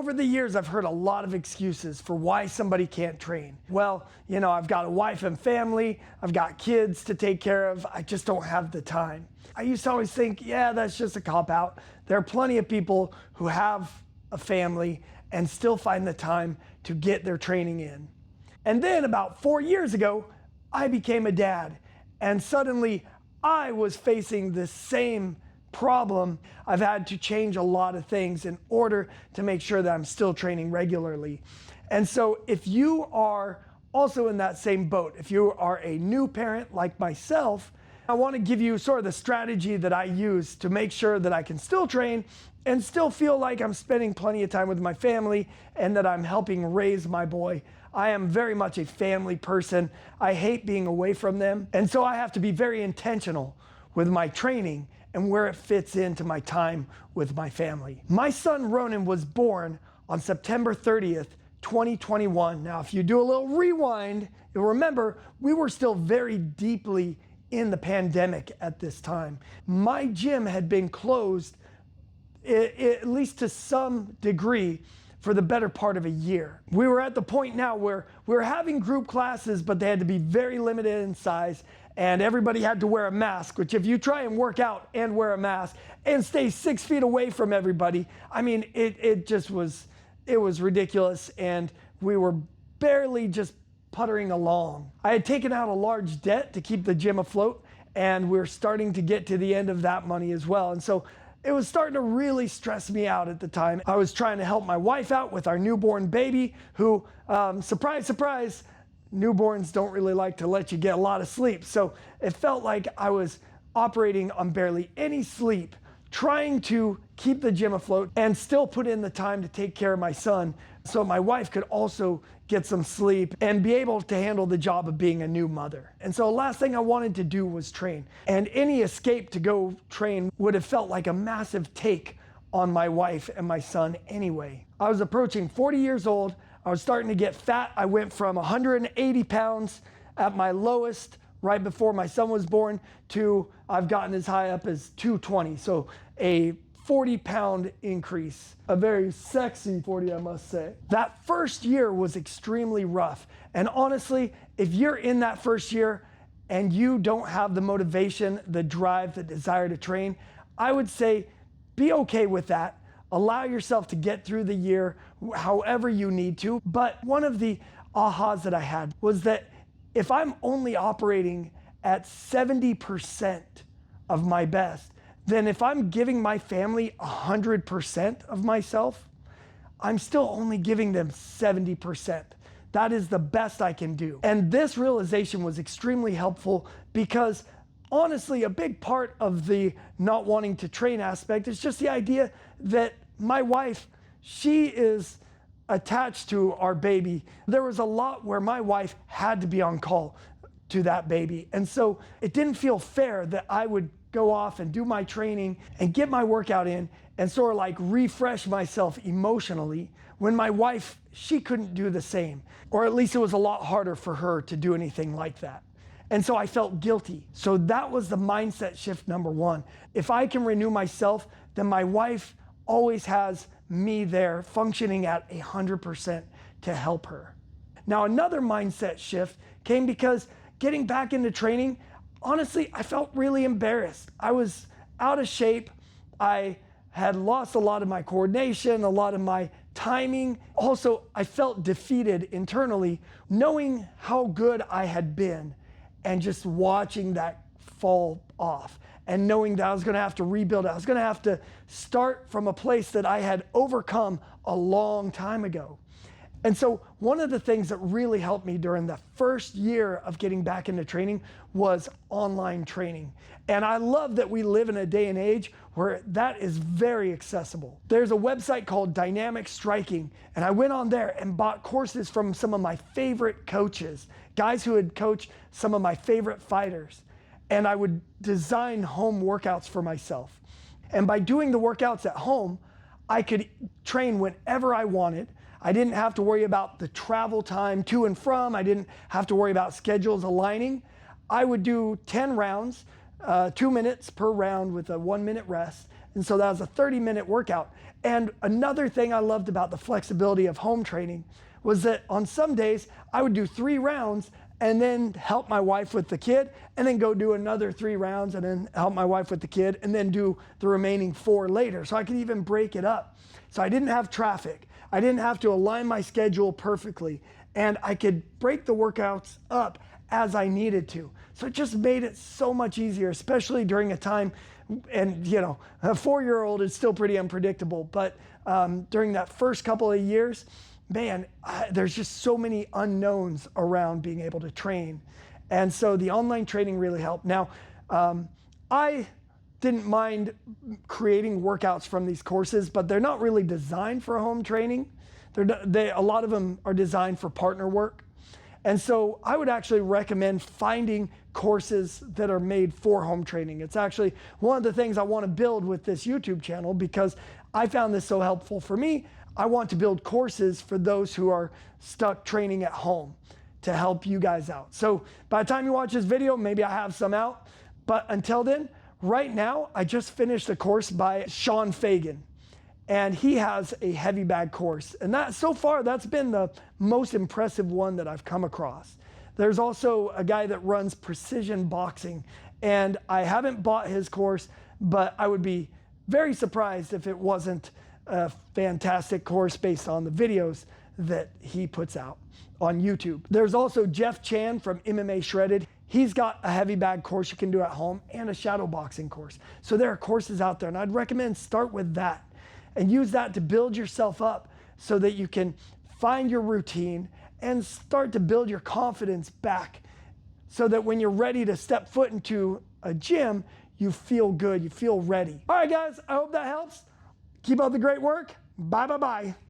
Over the years, I've heard a lot of excuses for why somebody can't train. Well, I've got a wife and family, I've got kids to take care of, I just don't have the time. I used to always think, yeah, that's just a cop-out. There are plenty of people who have a family and still find the time to get their training in. And then about 4 years ago, I became a dad, and suddenly I was facing the same problem. I've had to change a lot of things in order to make sure that I'm still training regularly. And so if you are also in that same boat, if you are a new parent like myself, I want to give you sort of the strategy that I use to make sure that I can still train and still feel like I'm spending plenty of time with my family and that I'm helping raise my boy. I am very much a family person. I hate being away from them. And so I have to be very intentional with my training and where it fits into my time with my family. My son Ronan was born on September 30th, 2021. Now, if you do a little rewind, you'll remember we were still very deeply in the pandemic at this time. My gym had been closed, at least to some degree, for the better part of a year. We were at the point now where we were having group classes, but they had to be very limited in size, and everybody had to wear a mask, which if you try and work out and wear a mask and stay 6 feet away from everybody, I mean, it was ridiculous, and we were barely just puttering along. I had taken out a large debt to keep the gym afloat, and we're starting to get to the end of that money as well. And so it was starting to really stress me out at the time. I was trying to help my wife out with our newborn baby who, surprise, surprise, newborns don't really like to let you get a lot of sleep. So it felt like I was operating on barely any sleep, trying to keep the gym afloat and still put in the time to take care of my son so my wife could also get some sleep and be able to handle the job of being a new mother. And so the last thing I wanted to do was train. And any escape to go train would have felt like a massive take on my wife and my son anyway. I was approaching 40 years old. I was starting to get fat. I went from 180 pounds at my lowest right before my son was born to I've gotten as high up as 220. So a 40-pound increase, a very sexy 40, I must say. That first year was extremely rough. And honestly, if you're in that first year and you don't have the motivation, the drive, the desire to train, I would say be okay with that. Allow yourself to get through the year however you need to. But one of the ahas that I had was that if I'm only operating at 70% of my best, then if I'm giving my family 100% of myself, I'm still only giving them 70%. That is the best I can do. And this realization was extremely helpful because honestly, a big part of the not wanting to train aspect is just the idea that my wife, she is attached to our baby. There was a lot where my wife had to be on call to that baby. And so it didn't feel fair that I would go off and do my training and get my workout in and sort of like refresh myself emotionally when my wife, she couldn't do the same. Or at least it was a lot harder for her to do anything like that. And so I felt guilty. So that was the mindset shift number one. If I can renew myself, then my wife always has me there functioning at 100% to help her. Now, another mindset shift came because getting back into training, honestly, I felt really embarrassed. I was out of shape. I had lost a lot of my coordination, a lot of my timing. Also, I felt defeated internally, knowing how good I had been and just watching that fall off and knowing that I was gonna have to rebuild it. I was gonna have to start from a place that I had overcome a long time ago. And so one of the things that really helped me during the first year of getting back into training was online training. And I love that we live in a day and age where that is very accessible. There's a website called Dynamic Striking, and I went on there and bought courses from some of my favorite coaches, guys who had coached some of my favorite fighters. And I would design home workouts for myself. And by doing the workouts at home, I could train whenever I wanted. I didn't have to worry about the travel time to and from. I didn't have to worry about schedules aligning. I would do 10 rounds, 2 minutes per round with a 1 minute rest. And so that was a 30-minute workout. And another thing I loved about the flexibility of home training was that on some days I would do 3 rounds and then help my wife with the kid, and then go do another 3 rounds and then help my wife with the kid, and then do the remaining 4 later. So I could even break it up. So I didn't have traffic. I didn't have to align my schedule perfectly, and I could break the workouts up as I needed to. So it just made it so much easier, especially during a time, and you know, a 4-year-old is still pretty unpredictable, but during that first couple of years, man, there's just so many unknowns around being able to train. And so the online training really helped. Now, I didn't mind creating workouts from these courses, but they're not really designed for home training. A lot of them are designed for partner work. And so I would actually recommend finding courses that are made for home training. It's actually one of the things I want to build with this YouTube channel, because I found this so helpful for me. I want to build courses for those who are stuck training at home to help you guys out. So by the time you watch this video, maybe I have some out. But until then, right now, I just finished a course by Sean Fagan. And he has a heavy bag course. And that, so far, that's been the most impressive one that I've come across. There's also a guy that runs precision boxing. And I haven't bought his course, but I would be very surprised if it wasn't a fantastic course based on the videos that he puts out on YouTube. There's also Jeff Chan from MMA Shredded. He's got a heavy bag course you can do at home and a shadow boxing course. So there are courses out there, and I'd recommend start with that and use that to build yourself up so that you can find your routine and start to build your confidence back, so that when you're ready to step foot into a gym, you feel good, you feel ready. All right, guys, I hope that helps. Keep up the great work. Bye, bye, bye.